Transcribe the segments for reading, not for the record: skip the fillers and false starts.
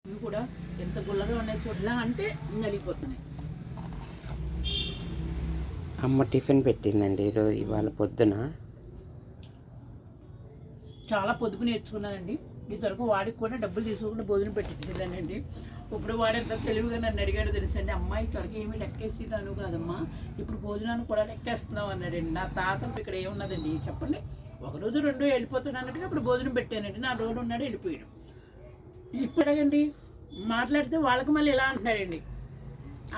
ఇవి కూడా ఎంత గుల్లగా ఉన్నాయి చూడలా అంటే నలిగిపోతున్నాయి. అమ్మ టిఫిన్ పెట్టిందండి ఈరోజు ఇవాళ పొద్దున. చాలా పొదుపు నేర్చుకున్నానండి. ఇంతవరకు వాడికి కూడా డబ్బులు తీసుకోకుండా భోజనం పెట్టించేదానండి. ఇప్పుడు వాడు ఎంత తెలివిగా నన్ను అడిగాడు తెలుసండి, అమ్మాయి త్వరగా ఏమీ లెక్కేసేదాను కాదమ్మా, ఇప్పుడు భోజనాన్ని కూడా లెక్కేస్తున్నావు అన్నాడండి. నా తాత ఇక్కడ ఏమున్నదండి చెప్పండి, ఒకరోజు రెండు వెళ్ళిపోతాడు అన్నట్టుగా ఇప్పుడు భోజనం పెట్టానండి. నా రోడ్డు ఉన్నాడు వెళ్ళిపోయాడు. ఇప్పుడండి మాట్లాడితే వాళ్ళకి మళ్ళీ ఇలా అంటున్నాడండి.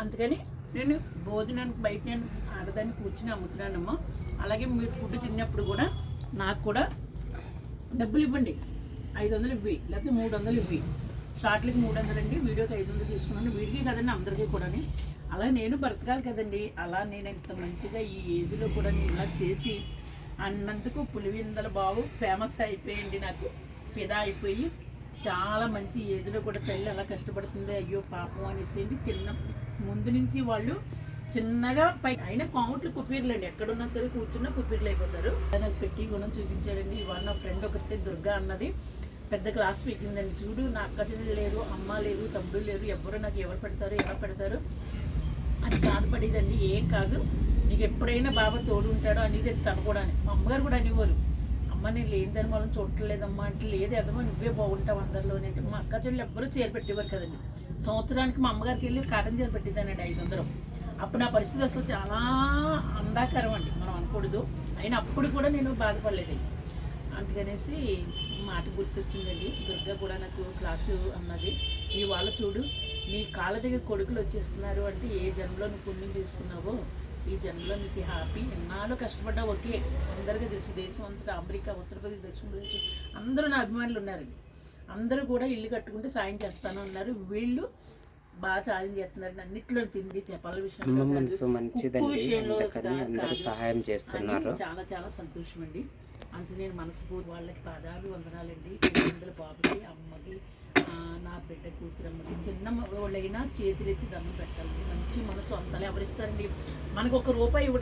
అందుకని నేను భోజనానికి బయట నేను ఆడదాన్ని కూర్చుని అమ్ముతున్నానమ్మా. అలాగే మీరు ఫుడ్ తిన్నప్పుడు కూడా నాకు కూడా డబ్బులు ఇవ్వండి, 500 ఇవ్వి, లేకపోతే 300 ఇవ్వి. షార్ట్లకి 300 అండి, వీడియోకి 500 తీసుకున్నాను. వీడికి కదండి అందరికీ కూడా. అలా నేను బ్రతకాలి కదండి. అలా నేను ఇంత మంచిగా ఈ ఏజ్లో కూడా నేను ఇలా చేసి అన్నందుకు పులివిందల బాబు ఫేమస్ అయిపోయింది, నాకు ఫిదా అయిపోయి. చాలా మంచి ఏజ్లో కూడా తల్లి అలా కష్టపడుతుంది, అయ్యో పాపం అనేసి చిన్న ముందు నుంచి వాళ్ళు చిన్నగా పై అయినా కాముట్లు కుప్పీర్లు అండి, ఎక్కడున్నా సరే కూర్చున్నా కుప్పీర్లు అయిపోతారు. నాకు పెట్టి గుణం చూపించాడండి. ఇవాళ నా ఫ్రెండ్ ఒకతే దుర్గా అన్నది పెద్ద క్లాస్ పీకిందని, చూడు నా అక్క చెల్లెలు లేరు, అమ్మ లేరు, తమ్ముడు లేరు, ఎవరు నాకు ఎవరు పెడతారు ఎలా పెడతారు అని బాధపడేదండి. ఏం కాదు, నీకు ఎప్పుడైనా బాబా తోడు ఉంటాడో అనేది తను కూడా. మా అమ్మగారు కూడా అనేవారు, అమ్మ నేను లేనిదని మనం చూడలేదమ్మా అంటే, లేదు ఎదమో నువ్వే బాగుంటావు అందరిలోనే అంటే. మా అక్క చెల్లెలు ఎవ్వరూ చేరపెట్టేవారు కదండి. సంవత్సరానికి మా అమ్మగారికి వెళ్ళి కాటన్ చీర పెట్టేదానండి 500. అప్పుడు నా పరిస్థితి అసలు చాలా అందాకరం అండి, మనం అనకూడదు. అయినా అప్పుడు కూడా నేను బాధపడలేదండి. అందుకనేసి మాట గుర్తొచ్చిందండి. దుర్గా కూడా నాకు క్లాసు అన్నది, ఇవాళ చూడు నీ కాళ్ళ దగ్గర కొడుకులు వచ్చేస్తున్నారు అంటే ఏ జన్మలో నువ్వు పుణ్యం చేసుకున్నావో ఈ జన్మలో నీకు హ్యాపీ. ఎన్నాళ్ళు కష్టపడ్డావు, ఓకే అందరికీ తెలుసు. దేశం అంతటా అమెరికా, ఉత్తరప్రదేశ్, దక్షిణప్రదేశ్ అందరూ నా అభిమానులు ఉన్నారండి. అందరూ కూడా ఇల్లు కట్టుకుంటే సాయం చేస్తాను అన్నారు. వీళ్ళు బాగా సాయం చేస్తున్నారు అన్నిట్లో, తిండి తెపాల విషయంలో సహాయం చేస్తున్నారు. చాలా చాలా సంతోషం అండి. అంత నేను మనస్ఫూర్తి వాళ్ళకి పాదాలు వందనాలండి. పిల్లల బాబుకి, అమ్మకి, నా బిడ్డ కూతురమ్మకి, చిన్న వాళ్ళైనా చేతులెత్తి దండం పెట్టాలండి. మంచి మనసు అంతలే ఎవరిస్తారండి, మనకు 1 రూపాయి